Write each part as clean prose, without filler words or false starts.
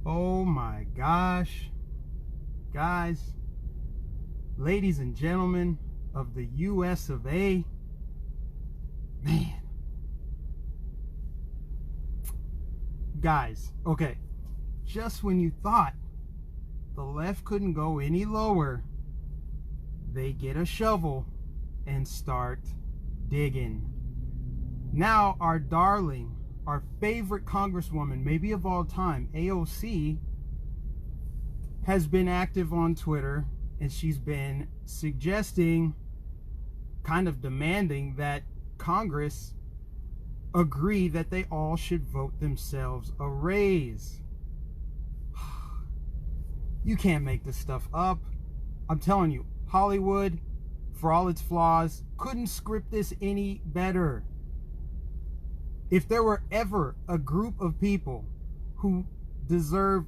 Oh my gosh. Guys, ladies and gentlemen of the US of A, man. Guys, okay, just when you thought the left couldn't go any lower, they get a shovel and start digging. Now our darling, our favorite congresswoman, maybe of all time, AOC, has been active on Twitter, and she's been suggesting, kind of demanding, that Congress agree that they all should vote themselves a raise. You can't make this stuff up. I'm telling you, Hollywood, for all its flaws, couldn't script this any better. If there were ever a group of people who deserve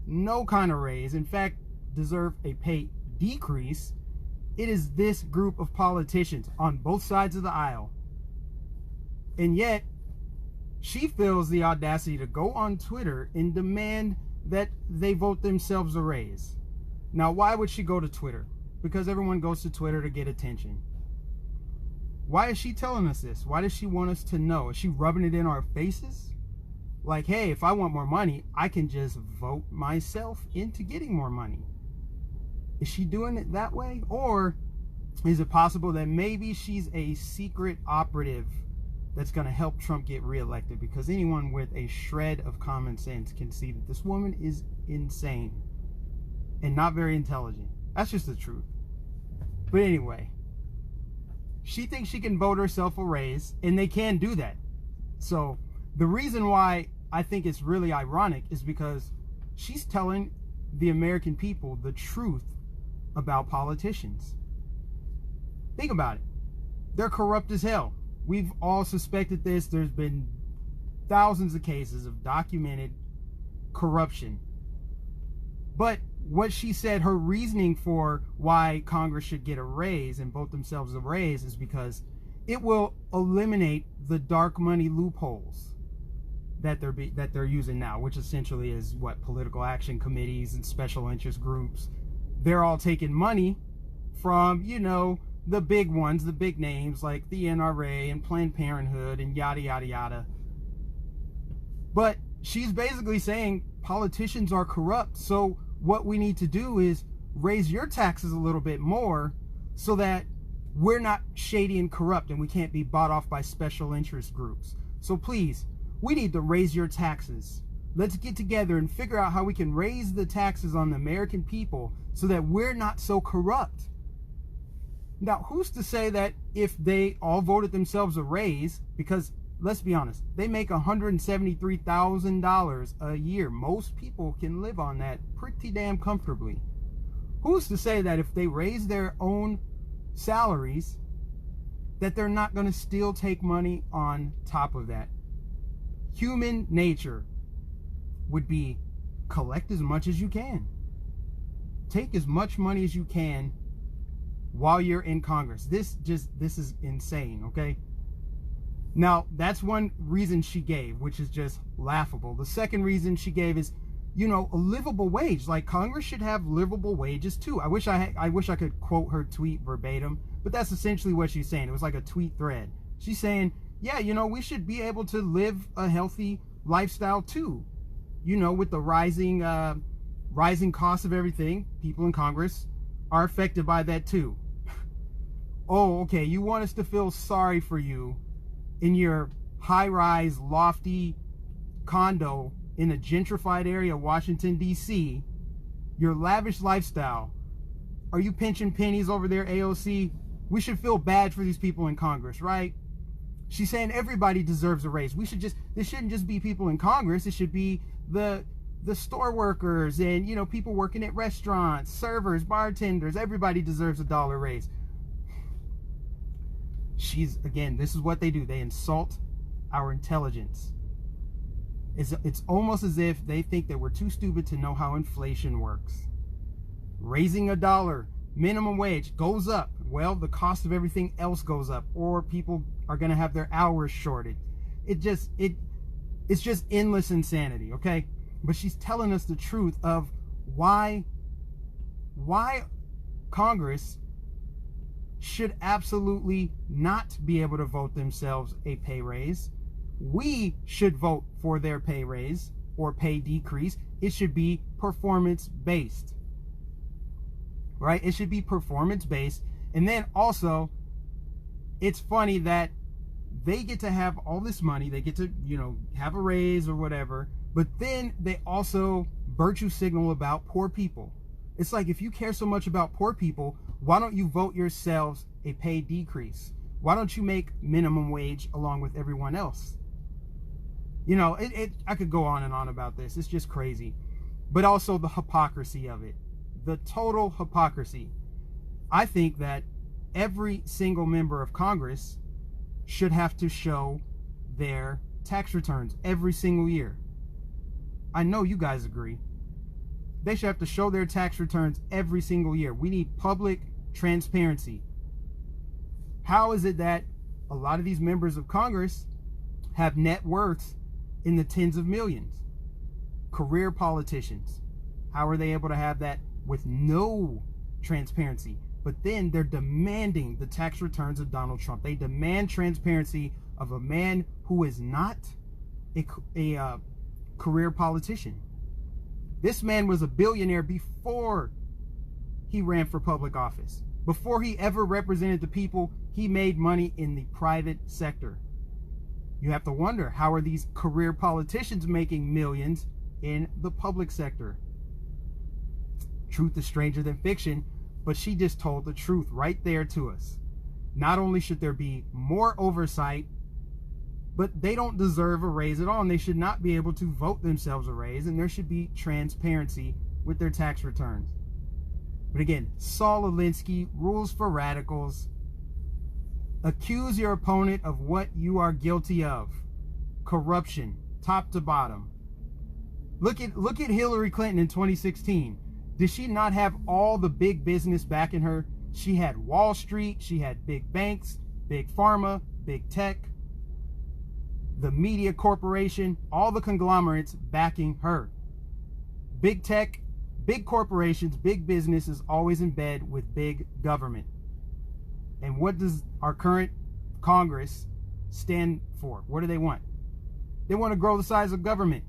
no kind of raise, in fact, deserve a pay decrease, it is this group of politicians on both sides of the aisle. And yet, she feels the audacity to go on Twitter and demand that they vote themselves a raise. Now, why would she go to Twitter? Because everyone goes to Twitter to get attention. Why is she telling us this? Why does she want us to know? Is she rubbing it in our faces? Like, hey, if I want more money, I can just vote myself into getting more money. Is she doing it that way? Or is it possible that maybe she's a secret operative that's going to help Trump get reelected? Because anyone with a shred of common sense can see that this woman is insane and not very intelligent. That's just the truth. But anyway, she thinks she can vote herself a raise, and they can do that. So the reason why I think it's really ironic is because she's telling the American people the truth about politicians. Think about it. They're corrupt as hell. We've all suspected this. There's been thousands of cases of documented corruption. But what she said, her reasoning for why Congress should get a raise and vote themselves a raise, is because it will eliminate the dark money loopholes that they're using now, which essentially is what political action committees and special interest groups. They're all taking money from, you know, the big ones, the big names like the NRA and Planned Parenthood and yada, yada, yada. But she's basically saying politicians are corrupt. So what we need to do is raise your taxes a little bit more so that we're not shady and corrupt and we can't be bought off by special interest groups. So please, we need to raise your taxes. Let's get together and figure out how we can raise the taxes on the American people so that we're not so corrupt. Now, who's to say that if they all voted themselves a raise, because let's be honest, they make $173,000 a year. Most people can live on that pretty damn comfortably. Who's to say that if they raise their own salaries, that they're not going to still take money on top of that? Human nature would be collect as much as you can. Take as much money as you can while you're in Congress. This is insane, okay? Now, that's one reason she gave, which is just laughable. The second reason she gave is, you know, a livable wage. Like, Congress should have livable wages too. I wish I could quote her tweet verbatim, but that's essentially what she's saying. It was like a tweet thread. She's saying, yeah, you know, we should be able to live a healthy lifestyle too. You know, with the rising cost of everything, people in Congress are affected by that too. Oh, okay, you want us to feel sorry for you in your high-rise, lofty condo in a gentrified area of Washington, D.C., your lavish lifestyle. Are you pinching pennies over there, AOC? We should feel bad for these people in Congress, right? She's saying everybody deserves a raise. This shouldn't just be people in Congress. It should be the store workers and, you know, people working at restaurants, servers, bartenders. Everybody deserves a dollar raise. Again, this is what they do. They insult our intelligence. It's almost as if they think that we're too stupid to know how inflation works. Raising a dollar, minimum wage goes up. Well, the cost of everything else goes up, or people are going to have their hours shorted. It's just endless insanity, okay? but she's telling us the truth of why Congress should absolutely not be able to vote themselves a pay raise. We should vote for their pay raise or pay decrease. It should be performance-based, right? It should be performance-based. And then also, it's funny that they get to have all this money. They get to, you know, have a raise or whatever. But then they also virtue signal about poor people. It's like, if you care so much about poor people, why don't you vote yourselves a pay decrease? Why don't you make minimum wage along with everyone else? You know, I could go on and on about this. It's just crazy. But also the hypocrisy of it. The total hypocrisy. I think that every single member of Congress should have to show their tax returns every single year. I know you guys agree. They should have to show their tax returns every single year. We need public transparency. How is it that a lot of these members of Congress have net worths in the tens of millions? Career politicians. How are they able to have that with no transparency? But then they're demanding the tax returns of Donald Trump. They demand transparency of a man who is not a career politician. This man was a billionaire before he ran for public office. Before he ever represented the people, he made money in the private sector. You have to wonder, how are these career politicians making millions in the public sector? Truth is stranger than fiction, but she just told the truth right there to us. Not only should there be more oversight, but they don't deserve a raise at all, and they should not be able to vote themselves a raise, and there should be transparency with their tax returns. But again, Saul Alinsky, Rules for Radicals. Accuse your opponent of what you are guilty of. Corruption, top to bottom. Look at Hillary Clinton in 2016. Did she not have all the big business backing her? She had Wall Street, she had big banks, big pharma, big tech, the media corporation, all the conglomerates backing her. Big tech, big corporations, big business is always in bed with big government. And what does our current Congress stand for? What do they want? They want to grow the size of government.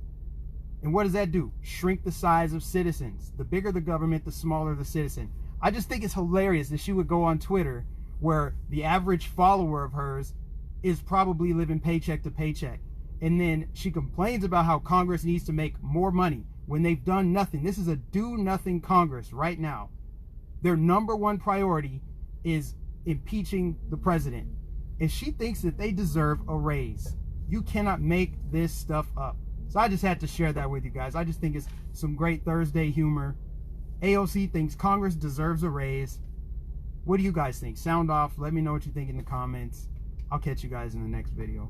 And what does that do? Shrink the size of citizens. The bigger the government, the smaller the citizen. I just think it's hilarious that she would go on Twitter where the average follower of hers is probably living paycheck to paycheck. And then she complains about how Congress needs to make more money when they've done nothing. This is a do-nothing Congress right now. Their number one priority is impeaching the president. And she thinks that they deserve a raise. You cannot make this stuff up. So I just had to share that with you guys. I just think it's some great Thursday humor. AOC thinks Congress deserves a raise. What do you guys think? Sound off. Let me know what you think in the comments. I'll catch you guys in the next video.